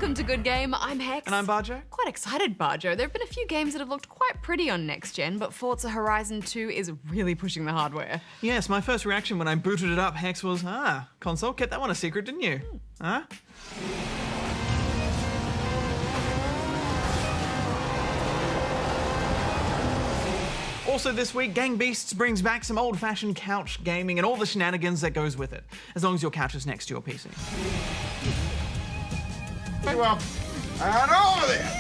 Welcome to Good Game, I'm Hex. And I'm Bajo. Quite excited, Bajo. There have been a few games that have looked quite pretty on next gen, but Forza Horizon 2 is really pushing the hardware. Yes, my first reaction when I booted it up, Hex, was, console, kept that one a secret, didn't you? Huh? Also this week, Gang Beasts brings back some old-fashioned couch gaming and all the shenanigans that goes with it, as long as your couch is next to your PC. Well, and over there!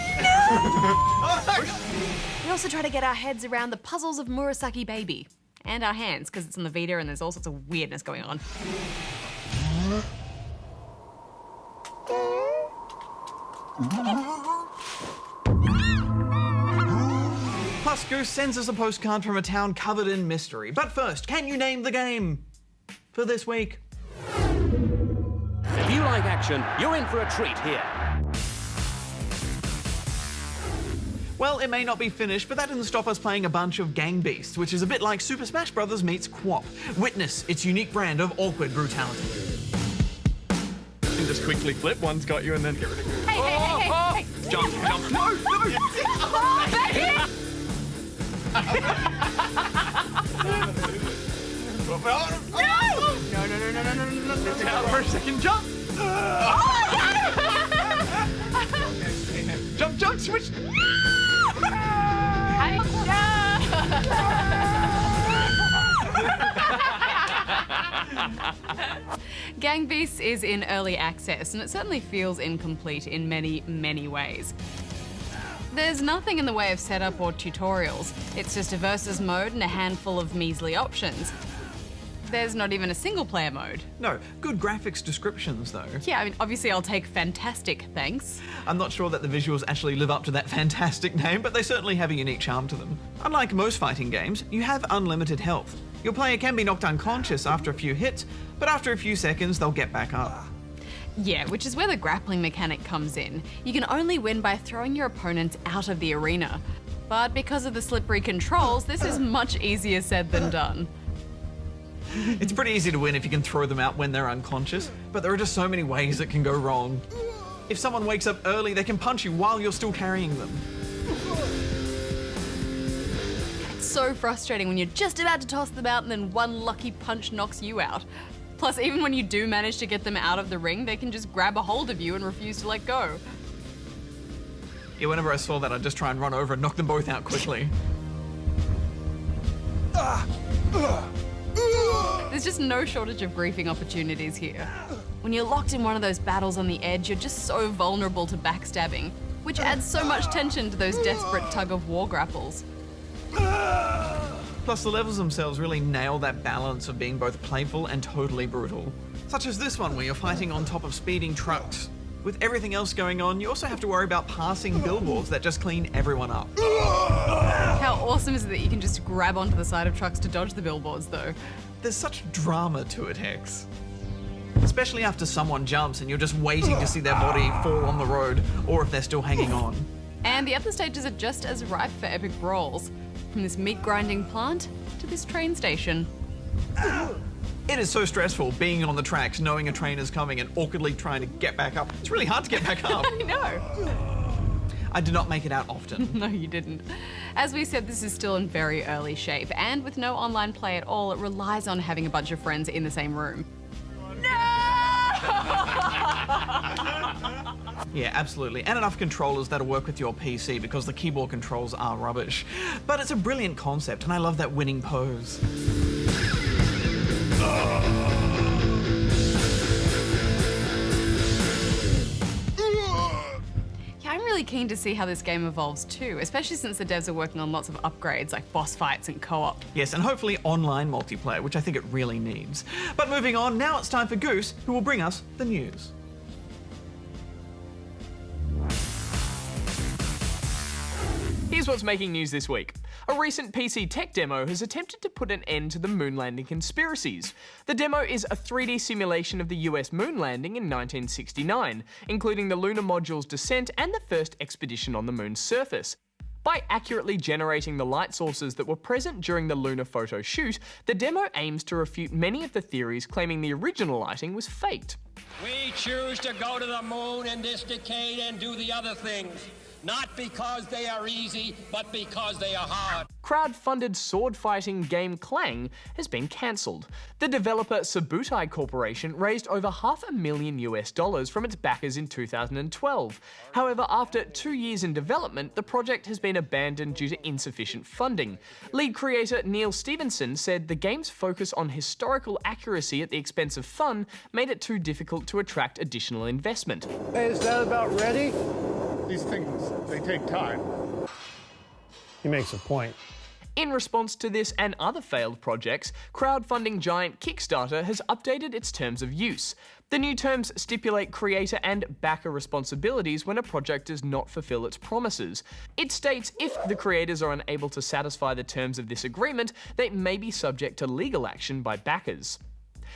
We also try to get our heads around the puzzles of Murasaki Baby. And our hands, because it's on the Vita and there's all sorts of weirdness going on. Plus, Goose sends us a postcard from a town covered in mystery. But first, can you name the game for this week? If you like action, you're in for a treat here. Well, it may not be finished, but that didn't stop us playing a bunch of Gang Beasts, which is a bit like Super Smash Bros. Meets Quap. Witness its unique brand of awkward brutality. You can just quickly flip, one's got you, and then get rid of you. Hey! Jump. No! Oh, baby! No! Let's get out for a second jump. Jump, switch. Gang Beasts is in early access, and it certainly feels incomplete in many, many ways. There's nothing in the way of setup or tutorials. It's just a versus mode and a handful of measly options. There's not even a single-player mode. No, good graphics descriptions, though. Yeah, I mean, obviously I'll take fantastic, thanks. I'm not sure that the visuals actually live up to that fantastic name, but they certainly have a unique charm to them. Unlike most fighting games, you have unlimited health. Your player can be knocked unconscious after a few hits, but after a few seconds, they'll get back up. Yeah, which is where the grappling mechanic comes in. You can only win by throwing your opponents out of the arena. But because of the slippery controls, this is much easier said than done. It's pretty easy to win if you can throw them out when they're unconscious, but there are just so many ways it can go wrong. If someone wakes up early, they can punch you while you're still carrying them. It's so frustrating when you're just about to toss them out and then one lucky punch knocks you out. Plus, even when you do manage to get them out of the ring, they can just grab a hold of you and refuse to let go. Yeah, whenever I saw that, I'd just try and run over and knock them both out quickly. There's just no shortage of griefing opportunities here. When you're locked in one of those battles on the edge, you're just so vulnerable to backstabbing, which adds so much tension to those desperate tug-of-war grapples. Plus, the levels themselves really nail that balance of being both playful and totally brutal. Such as this one, where you're fighting on top of speeding trucks. With everything else going on, you also have to worry about passing billboards that just clean everyone up. How awesome is it that you can just grab onto the side of trucks to dodge the billboards, though? There's such drama to it, Hex. Especially after someone jumps and you're just waiting to see their body fall on the road, or if they're still hanging on. And the other stages are just as ripe for epic brawls. From this meat-grinding plant to this train station. It is so stressful being on the tracks, knowing a train is coming and awkwardly trying to get back up. It's really hard to get back up. I know. I did not make it out often. No, you didn't. As we said, this is still in very early shape, and with no online play at all, it relies on having a bunch of friends in the same room. Yeah, absolutely. And enough controllers that'll work with your PC because the keyboard controls are rubbish. But it's a brilliant concept, and I love that winning pose. Yeah, I'm really keen to see how this game evolves too, especially since the devs are working on lots of upgrades like boss fights and co-op. Yes, and hopefully online multiplayer, which I think it really needs. But moving on, now it's time for Goose, who will bring us the news. Here's what's making news this week. A recent PC tech demo has attempted to put an end to the moon landing conspiracies. The demo is a 3D simulation of the US moon landing in 1969, including the lunar module's descent and the first expedition on the moon's surface. By accurately generating the light sources that were present during the lunar photo shoot, the demo aims to refute many of the theories claiming the original lighting was faked. We choose to go to the moon in this decade and do the other things, not because they are easy, but because they are hard. Crowd-funded sword-fighting game Clang has been cancelled. The developer Subutai Corporation raised over $500,000 from its backers in 2012. However, after 2 years in development, the project has been abandoned due to insufficient funding. Lead creator Neil Stevenson said the game's focus on historical accuracy at the expense of fun made it too difficult to attract additional investment. Hey, is that about ready? These things, they take time. He makes a point. In response to this and other failed projects, crowdfunding giant Kickstarter has updated its terms of use. The new terms stipulate creator and backer responsibilities when a project does not fulfill its promises. It states if the creators are unable to satisfy the terms of this agreement, they may be subject to legal action by backers.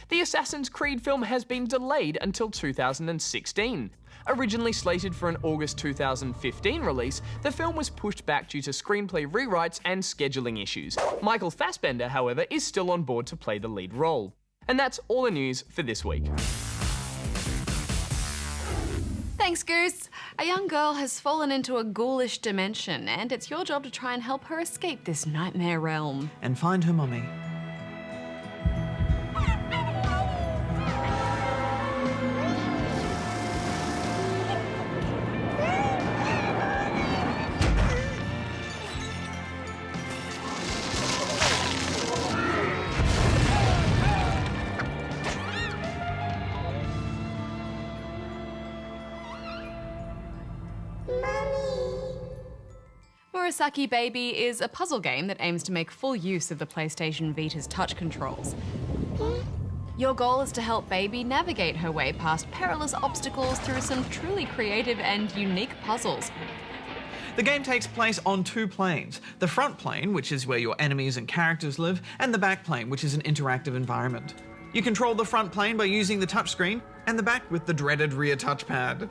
The Assassin's Creed film has been delayed until 2016. Originally slated for an August 2015 release, the film was pushed back due to screenplay rewrites and scheduling issues. Michael Fassbender, however, is still on board to play the lead role. And that's all the news for this week. Thanks, Goose. A young girl has fallen into a ghoulish dimension, and it's your job to try and help her escape this nightmare realm. And find her mummy. Murasaki Baby is a puzzle game that aims to make full use of the PlayStation Vita's touch controls. Your goal is to help Baby navigate her way past perilous obstacles through some truly creative and unique puzzles. The game takes place on 2 planes. The front plane, which is where your enemies and characters live, and the back plane, which is an interactive environment. You control the front plane by using the touchscreen, and the back with the dreaded rear touchpad.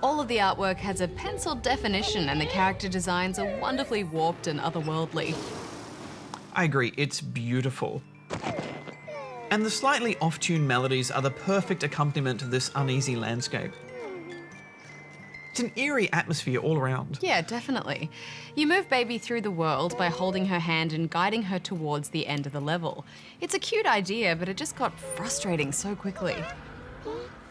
All of the artwork has a penciled definition and the character designs are wonderfully warped and otherworldly. I agree, it's beautiful. And the slightly off-tune melodies are the perfect accompaniment to this uneasy landscape. It's an eerie atmosphere all around. Yeah, definitely. You move Baby through the world by holding her hand and guiding her towards the end of the level. It's a cute idea, but it just got frustrating so quickly.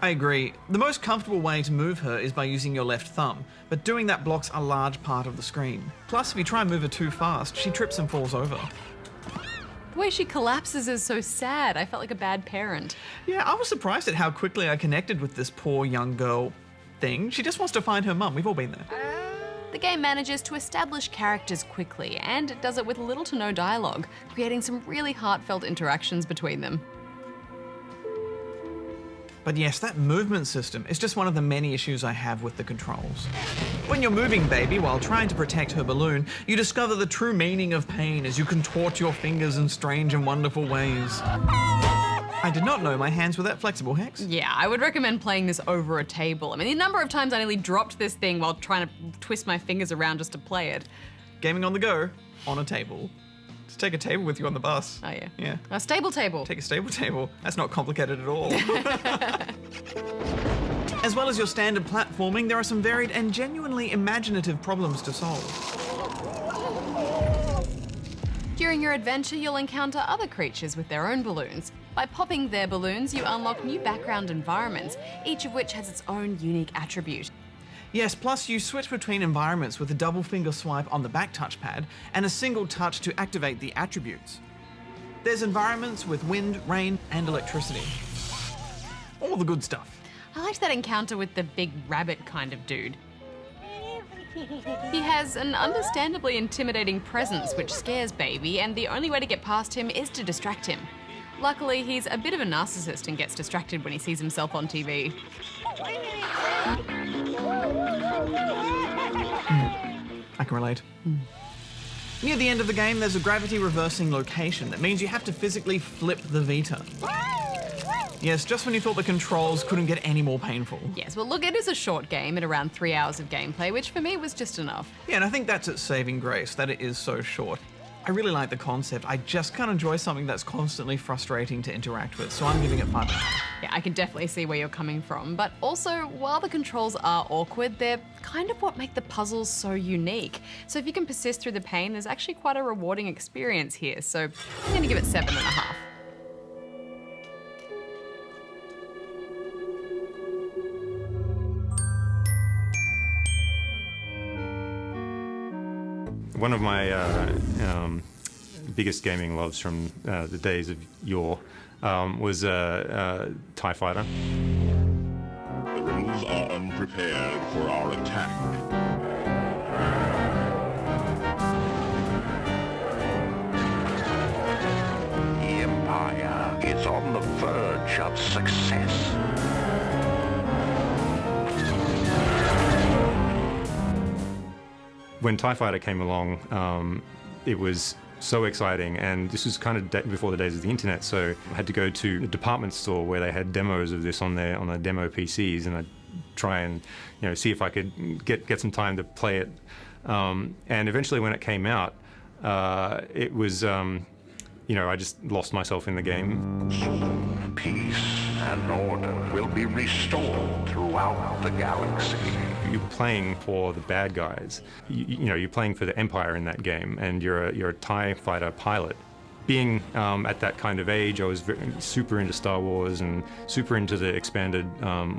I agree. The most comfortable way to move her is by using your left thumb, but doing that blocks a large part of the screen. Plus, if you try and move her too fast, she trips and falls over. The way she collapses is so sad. I felt like a bad parent. Yeah, I was surprised at how quickly I connected with this poor young girl thing. She just wants to find her mum. We've all been there. The game manages to establish characters quickly, and it does it with little to no dialogue, creating some really heartfelt interactions between them. But yes, that movement system is just one of the many issues I have with the controls. When you're moving Baby while trying to protect her balloon, you discover the true meaning of pain as you contort your fingers in strange and wonderful ways. I did not know my hands were that flexible, Hex. Yeah, I would recommend playing this over a table. I mean, the number of times I nearly dropped this thing while trying to twist my fingers around just to play it. Gaming on the go, on a table. Just take a table with you on the bus. Oh yeah. Yeah. A stable table. Take a stable table. That's not complicated at all. As well as your standard platforming, there are some varied and genuinely imaginative problems to solve. During your adventure, you'll encounter other creatures with their own balloons. By popping their balloons, you unlock new background environments, each of which has its own unique attribute. Yes, plus you switch between environments with a double finger swipe on the back touchpad and a single touch to activate the attributes. There's environments with wind, rain, and electricity. All the good stuff. I liked that encounter with the big rabbit kind of dude. He has an understandably intimidating presence which scares Baby, and the only way to get past him is to distract him. Luckily, he's a bit of a narcissist and gets distracted when he sees himself on TV. I can relate. Near the end of the game, there's a gravity reversing location that means you have to physically flip the Vita. Yes, just when you thought the controls couldn't get any more painful. Yes, well look, it is a short game at around 3 hours of gameplay, which for me was just enough. Yeah, and I think that's its saving grace, that it is so short. I really like the concept. I just can't enjoy something that's constantly frustrating to interact with, so I'm giving it 5 out of 5. Yeah, I can definitely see where you're coming from, but also, while the controls are awkward, they're kind of what make the puzzles so unique. So if you can persist through the pain, there's actually quite a rewarding experience here, so I'm gonna give it 7.5. One of my biggest gaming loves from the days of yore was TIE Fighter. The rebels are unprepared for our attack. The Empire is on the verge of success. When TIE Fighter came along, it was so exciting, and this was kind of before the days of the internet, so I had to go to a department store where they had demos of this on their demo PCs, and I'd try and see if I could get some time to play it. And eventually, when it came out, it was I just lost myself in the game. Soon, peace and order will be restored throughout the galaxy. You're playing for the bad guys. You're playing for the Empire in that game, and you're a TIE Fighter pilot. Being at that kind of age, I was super into Star Wars and super into the expanded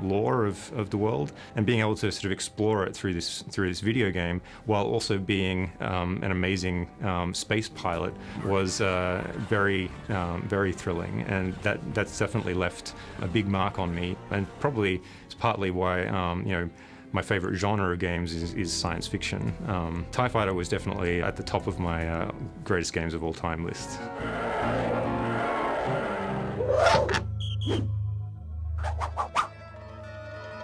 lore of the world, and being able to sort of explore it through this video game, while also being an amazing space pilot, was very thrilling, and that's definitely left a big mark on me, and probably it's partly why my favorite genre of games is science fiction. TIE Fighter was definitely at the top of my greatest games of all time list.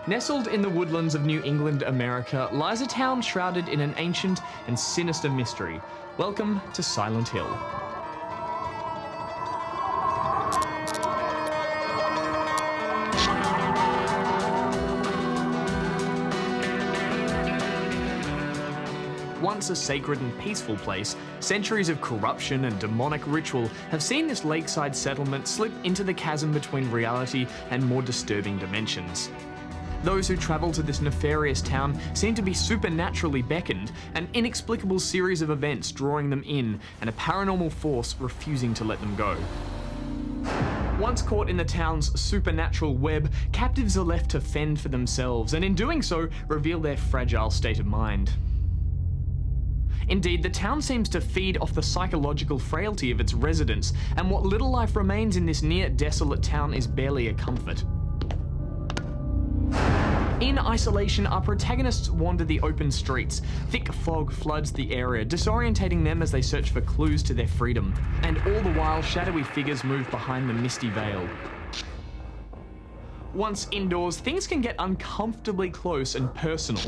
Nestled in the woodlands of New England, America, lies a town shrouded in an ancient and sinister mystery. Welcome to Silent Hill. Once a sacred and peaceful place, centuries of corruption and demonic ritual have seen this lakeside settlement slip into the chasm between reality and more disturbing dimensions. Those who travel to this nefarious town seem to be supernaturally beckoned, an inexplicable series of events drawing them in, and a paranormal force refusing to let them go. Once caught in the town's supernatural web, captives are left to fend for themselves, and in doing so, reveal their fragile state of mind. Indeed, the town seems to feed off the psychological frailty of its residents, and what little life remains in this near-desolate town is barely a comfort. In isolation, our protagonists wander the open streets. Thick fog floods the area, disorientating them as they search for clues to their freedom. And all the while, shadowy figures move behind the misty veil. Once indoors, things can get uncomfortably close and personal.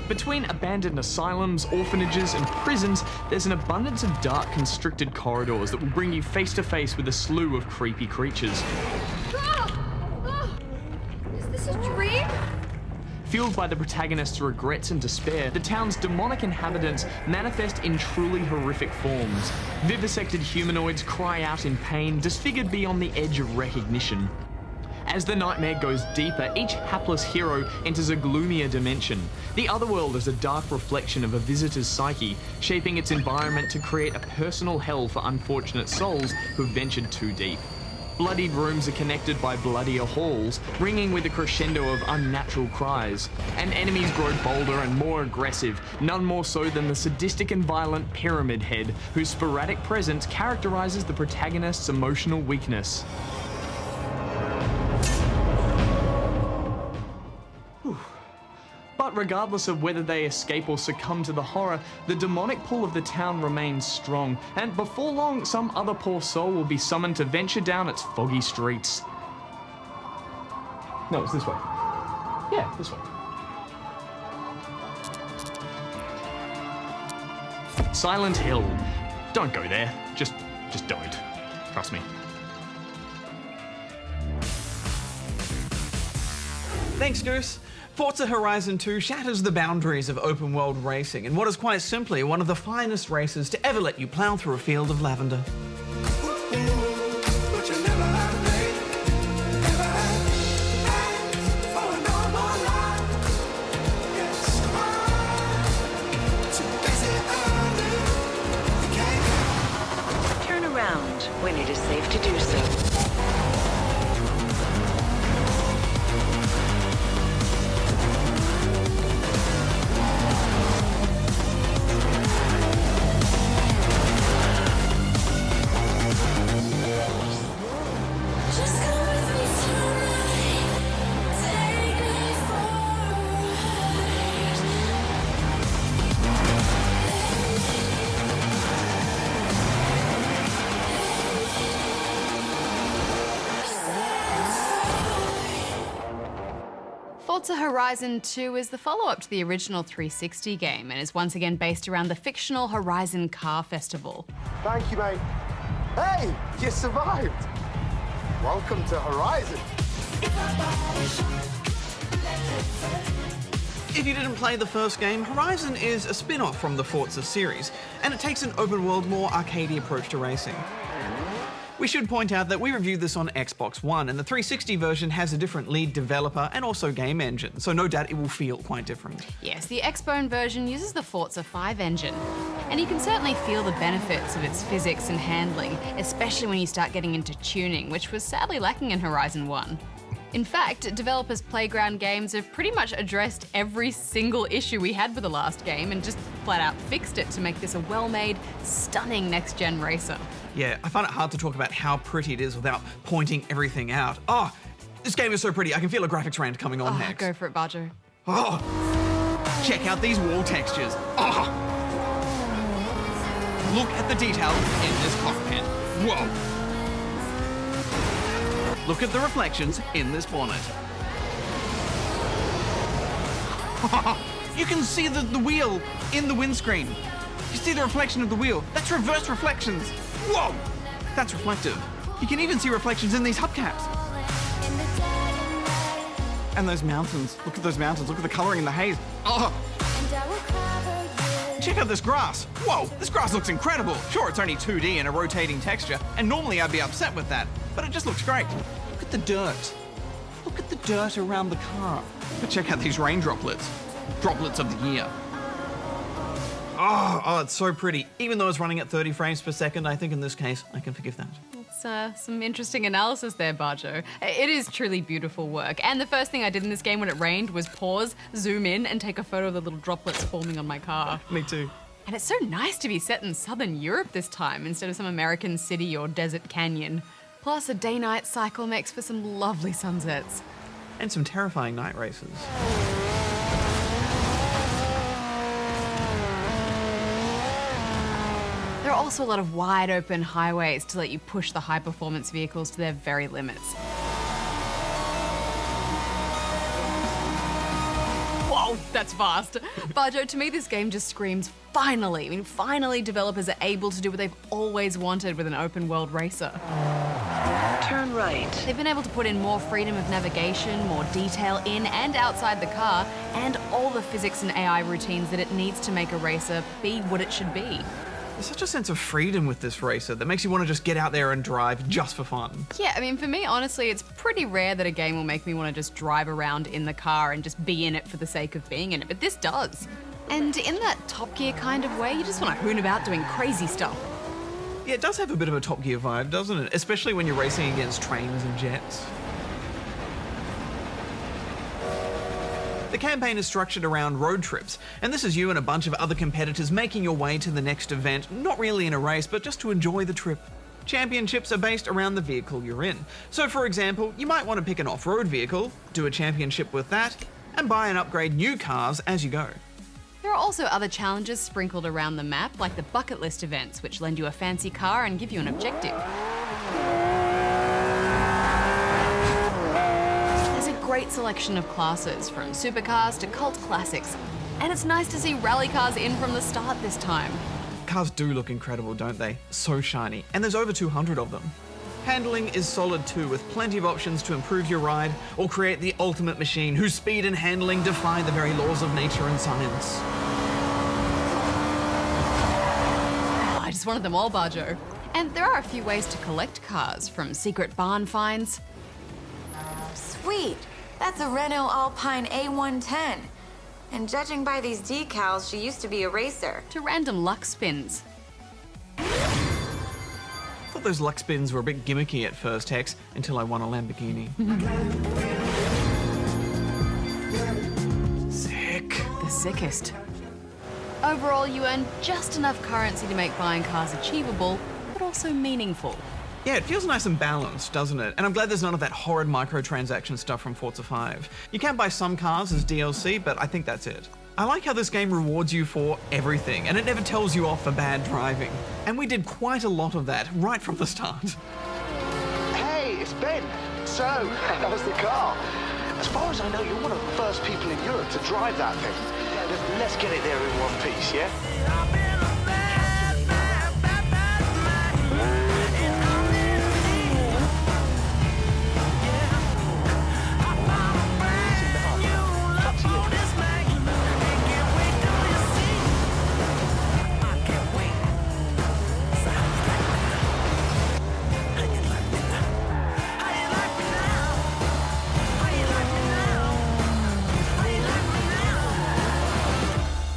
Between abandoned asylums, orphanages, and prisons, there's an abundance of dark, constricted corridors that will bring you face to face with a slew of creepy creatures. Is this a dream? Fueled by the protagonist's regrets and despair, the town's demonic inhabitants manifest in truly horrific forms. Vivisected humanoids cry out in pain, disfigured beyond the edge of recognition. As the nightmare goes deeper, each hapless hero enters a gloomier dimension. The otherworld is a dark reflection of a visitor's psyche, shaping its environment to create a personal hell for unfortunate souls who've ventured too deep. Bloodied rooms are connected by bloodier halls, ringing with a crescendo of unnatural cries. And enemies grow bolder and more aggressive, none more so than the sadistic and violent Pyramid Head, whose sporadic presence characterizes the protagonist's emotional weakness. But regardless of whether they escape or succumb to the horror, the demonic pull of the town remains strong, and before long, some other poor soul will be summoned to venture down its foggy streets. No, it's this way. Yeah, this way. Silent Hill. Don't go there. Just don't. Trust me. Thanks, Goose. Forza Horizon 2 shatters the boundaries of open-world racing in what is quite simply one of the finest races to ever let you plough through a field of lavender. Turn around when it is safe to do so. Forza Horizon 2 is the follow-up to the original 360 game and is once again based around the fictional Horizon Car Festival. Thank you, mate. Hey, you survived. Welcome to Horizon. If you didn't play the first game, Horizon is a spin-off from the Forza series, and it takes an open-world, more arcadey approach to racing. We should point out that we reviewed this on Xbox One, and the 360 version has a different lead developer and also game engine, so no doubt it will feel quite different. Yes, the Xbone version uses the Forza 5 engine, and you can certainly feel the benefits of its physics and handling, especially when you start getting into tuning, which was sadly lacking in Horizon 1. In fact, developers' Playground Games have pretty much addressed every single issue we had with the last game and just flat out fixed it to make this a well-made, stunning next-gen racer. Yeah, I find it hard to talk about how pretty it is without pointing everything out. Oh, this game is so pretty. I can feel a graphics rant coming on next. Go for it, Bajo. Oh, check out these wall textures. Oh, look at the detail in this cockpit. Whoa. Look at the reflections in this bonnet. You can see the wheel in the windscreen. You see the reflection of the wheel. That's reverse reflections. Whoa! That's reflective. You can even see reflections in these hubcaps. And those mountains. Look at those mountains. Look at the coloring in the haze. Oh! Check out this grass. Whoa, this grass looks incredible. Sure, it's only 2D and a rotating texture, and normally I'd be upset with that, but it just looks great. Look at the dirt. Look at the dirt around the car. But check out these rain droplets. Droplets of the year. Oh, it's so pretty. Even though it's running at 30 frames per second, I think in this case, I can forgive that. It's some interesting analysis there, Bajo. It is truly beautiful work. And the first thing I did in this game when it rained was pause, zoom in, and take a photo of the little droplets forming on my car. Me too. And it's so nice to be set in southern Europe this time, instead of some American city or desert canyon. Plus, a day-night cycle makes for some lovely sunsets. And some terrifying night races. There are also a lot of wide open highways to let you push the high performance vehicles to their very limits. Whoa, that's fast. Bajo, to me this game just screams finally. I mean, finally developers are able to do what they've always wanted with an open world racer. Turn right. They've been able to put in more freedom of navigation, more detail in and outside the car, and all the physics and AI routines that it needs to make a racer be what it should be. There's such a sense of freedom with this racer that makes you want to just get out there and drive just for fun. Yeah, I mean, for me, honestly, it's pretty rare that a game will make me want to just drive around in the car and just be in it for the sake of being in it, but this does. And in that Top Gear kind of way, you just want to hoon about doing crazy stuff. Yeah, it does have a bit of a Top Gear vibe, doesn't it? Especially when you're racing against trains and jets. The campaign is structured around road trips, and this is you and a bunch of other competitors making your way to the next event, not really in a race, but just to enjoy the trip. Championships are based around the vehicle you're in. So for example, you might want to pick an off-road vehicle, do a championship with that, and buy and upgrade new cars as you go. There are also other challenges sprinkled around the map, like the bucket list events, which lend you a fancy car and give you an objective. Great selection of classes, from supercars to cult classics. And it's nice to see rally cars in from the start this time. Cars do look incredible, don't they? So shiny, and there's over 200 of them. Handling is solid too, with plenty of options to improve your ride or create the ultimate machine whose speed and handling defy the very laws of nature and science. Oh, I just wanted them all, Bajo. And there are a few ways to collect cars, from secret barn finds. Sweet. That's a Renault Alpine A110. And judging by these decals, she used to be a racer. To random luck spins. I thought those luck spins were a bit gimmicky at first, Hex, until I won a Lamborghini. Sick. The sickest. Overall, you earn just enough currency to make buying cars achievable, but also meaningful. Yeah, it feels nice and balanced, doesn't it? And I'm glad there's none of that horrid microtransaction stuff from Forza 5. You can buy some cars as DLC, but I think that's it. I like how this game rewards you for everything, and it never tells you off for bad driving. And we did quite a lot of that right from the start. Hey, it's Ben. So, how's the car? As far as I know, you're one of the first people in Europe to drive that thing. Let's get it there in one piece, yeah?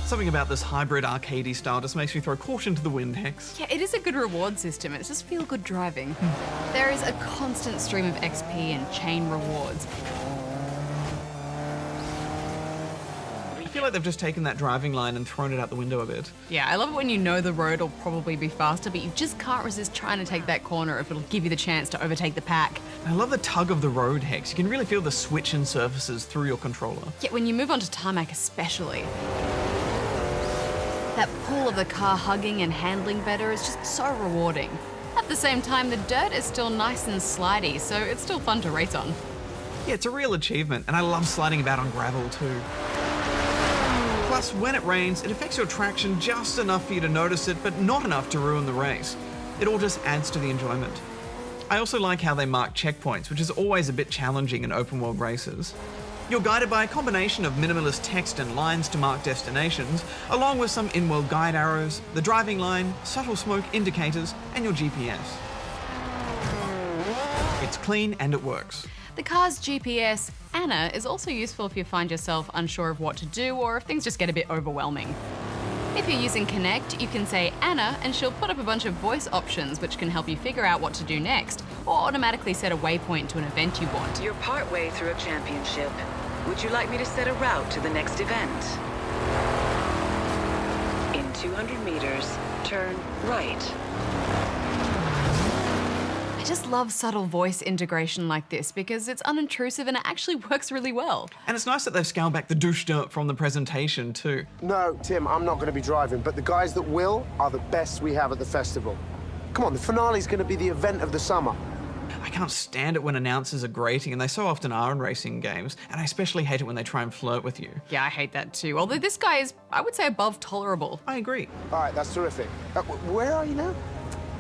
Something about this hybrid arcadey style just makes me throw caution to the wind, Hex. Yeah, it is a good reward system. It's just feel-good driving. There is a constant stream of XP and chain rewards. I feel like they've just taken that driving line and thrown it out the window a bit. Yeah, I love it when you know the road will probably be faster, but you just can't resist trying to take that corner if it'll give you the chance to overtake the pack. I love the tug of the road, Hex. You can really feel the switch in surfaces through your controller. Yeah, when you move onto tarmac especially. That pull of the car hugging and handling better is just so rewarding. At the same time, the dirt is still nice and slidey, so it's still fun to race on. Yeah, it's a real achievement, and I love sliding about on gravel too. Plus, when it rains, it affects your traction just enough for you to notice it, but not enough to ruin the race. It all just adds to the enjoyment. I also like how they mark checkpoints, which is always a bit challenging in open world races. You're guided by a combination of minimalist text and lines to mark destinations, along with some in-world guide arrows, the driving line, subtle smoke indicators, and your GPS. It's clean and it works. The car's GPS, Anna, is also useful if you find yourself unsure of what to do or if things just get a bit overwhelming. If you're using Connect, you can say Anna and she'll put up a bunch of voice options which can help you figure out what to do next, or automatically set a waypoint to an event you want. You're partway through a championship. Would you like me to set a route to the next event? In 200 meters, turn right. I just love subtle voice integration like this because it's unintrusive and it actually works really well. And it's nice that they've scaled back the douche dirt from the presentation too. No, Tim, I'm not going to be driving, but the guys that will are the best we have at the festival. Come on, the finale's going to be the event of the summer. I can't stand it when announcers are grating, and they so often are in racing games, and I especially hate it when they try and flirt with you. Yeah, I hate that too. Although this guy is, I would say, above tolerable. I agree. All right, that's terrific. Where are you now?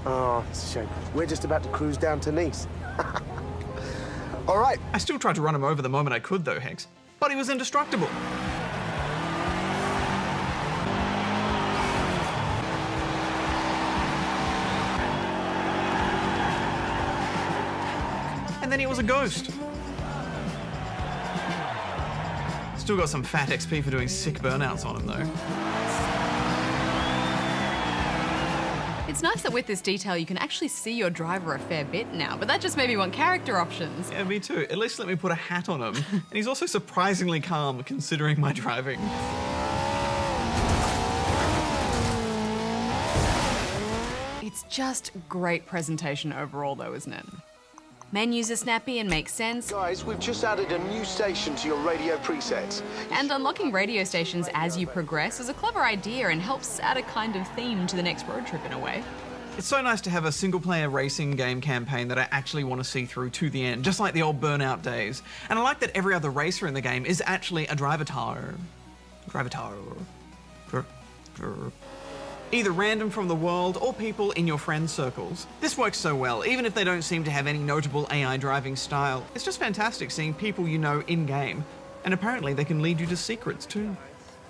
Oh, it's a shame. We're just about to cruise down to Nice. All right. I still tried to run him over the moment I could, though, Hex. But he was indestructible. And then he was a ghost. Still got some fat XP for doing sick burnouts on him, though. It's nice that with this detail you can actually see your driver a fair bit now, but that just made me want character options. Yeah, me too. At least let me put a hat on him. And he's also surprisingly calm considering my driving. It's just great presentation overall though, isn't it? Menus are snappy and make sense. Guys, we've just added a new station to your radio presets. And unlocking radio stations as you progress is a clever idea and helps add a kind of theme to the next road trip in a way. It's so nice to have a single-player racing game campaign that I actually want to see through to the end, just like the old Burnout days. And I like that every other racer in the game is actually a drivatar. either random from the world or people in your friend circles. This works so well, even if they don't seem to have any notable AI driving style. It's just fantastic seeing people you know in-game, and apparently they can lead you to secrets too.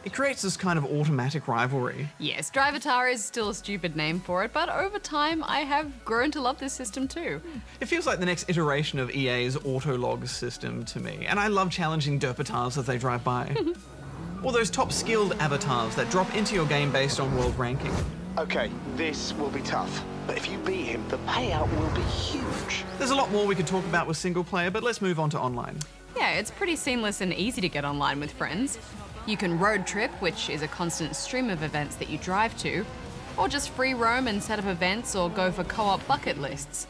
It creates this kind of automatic rivalry. Yes, Drivatar is still a stupid name for it, but over time I have grown to love this system too. It feels like the next iteration of EA's auto-log system to me, and I love challenging derpatars as they drive by. Or those top skilled avatars that drop into your game based on world ranking. Okay, this will be tough, but if you beat him, the payout will be huge. There's a lot more we could talk about with single player, but let's move on to online. Yeah, it's pretty seamless and easy to get online with friends. You can road trip, which is a constant stream of events that you drive to, or just free roam and set up events or go for co-op bucket lists.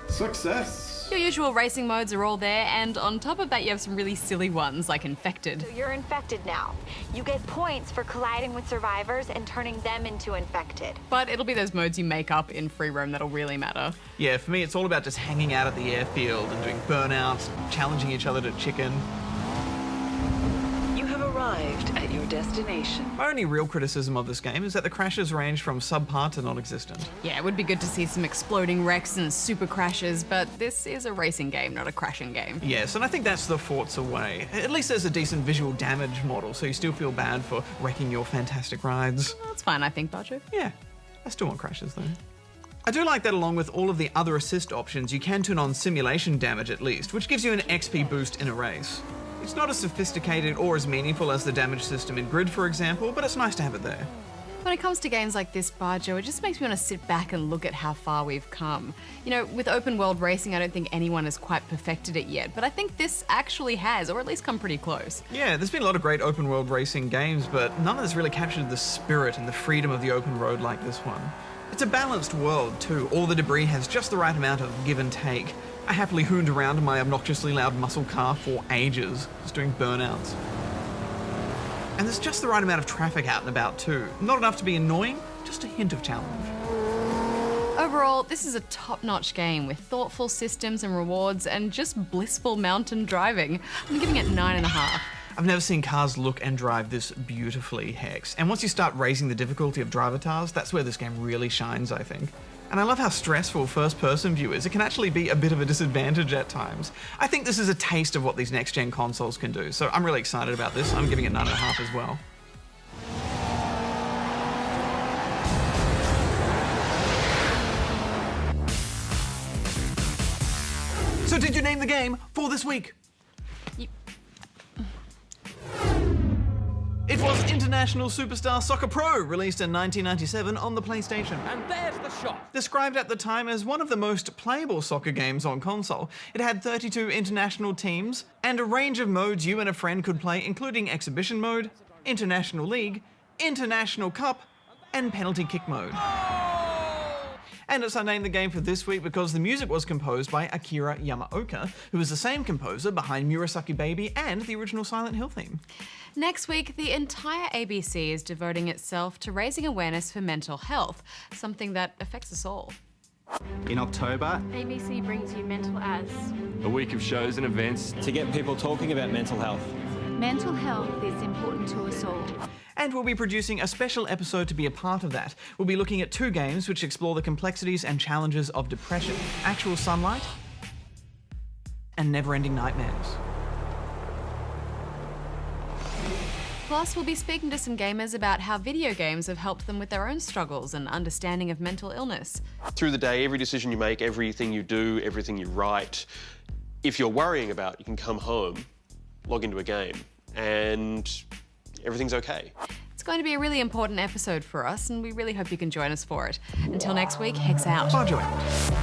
Success! Your usual racing modes are all there, and on top of that you have some really silly ones like Infected. So you're infected now. You get points for colliding with survivors and turning them into infected. But it'll be those modes you make up in free roam that'll really matter. Yeah, for me it's all about just hanging out at the airfield and doing burnouts, challenging each other to chicken. You have arrived at your destination. My only real criticism of this game is that the crashes range from subpar to non-existent. Yeah, it would be good to see some exploding wrecks and super crashes, but this is a racing game, not a crashing game. Yes, and I think that's the Forza way. At least there's a decent visual damage model, so you still feel bad for wrecking your fantastic rides. That's fine, I think, Bajo. Yeah, I still want crashes though. I do like that along with all of the other assist options, you can turn on simulation damage at least, which gives you an XP boost in a race. It's not as sophisticated or as meaningful as the damage system in Grid, for example, but it's nice to have it there. When it comes to games like this, Bajo, it just makes me want to sit back and look at how far we've come. You know, with open world racing, I don't think anyone has quite perfected it yet, but I think this actually has, or at least come pretty close. Yeah, there's been a lot of great open world racing games, but none has really captured the spirit and the freedom of the open road like this one. It's a balanced world too. All the debris has just the right amount of give and take. I happily hooned around in my obnoxiously loud muscle car for ages, just doing burnouts. And there's just the right amount of traffic out and about too. Not enough to be annoying, just a hint of challenge. Overall, this is a top-notch game with thoughtful systems and rewards and just blissful mountain driving. I'm giving it 9.5. I've never seen cars look and drive this beautifully, Hex. And once you start raising the difficulty of Drivatars, that's where this game really shines, I think. And I love how stressful first-person view is. It can actually be a bit of a disadvantage at times. I think this is a taste of what these next-gen consoles can do, so I'm really excited about this. I'm giving it 9.5 as well. So did you name the game for this week? It was International Superstar Soccer Pro, released in 1997 on the PlayStation. And there's the shot. Described at the time as one of the most playable soccer games on console, it had 32 international teams and a range of modes you and a friend could play, including Exhibition Mode, International League, International Cup, and Penalty Kick Mode. And it's I named the game for this week because the music was composed by Akira Yamaoka, who is the same composer behind Murasaki Baby and the original Silent Hill theme. Next week, the entire ABC is devoting itself to raising awareness for mental health, something that affects us all. In October, ABC brings you Mental As. A week of shows and events to get people talking about mental health. Mental health is important to us all. And we'll be producing a special episode to be a part of that. We'll be looking at 2 games which explore the complexities and challenges of depression, Actual Sunlight and Neverending Nightmares. Plus, we'll be speaking to some gamers about how video games have helped them with their own struggles and understanding of mental illness. Through the day, every decision you make, everything you do, everything you write, if you're worrying about, you can come home, log into a game, and everything's okay. It's going to be a really important episode for us, and we really hope you can join us for it. Until next week, Hex out. Bajo out.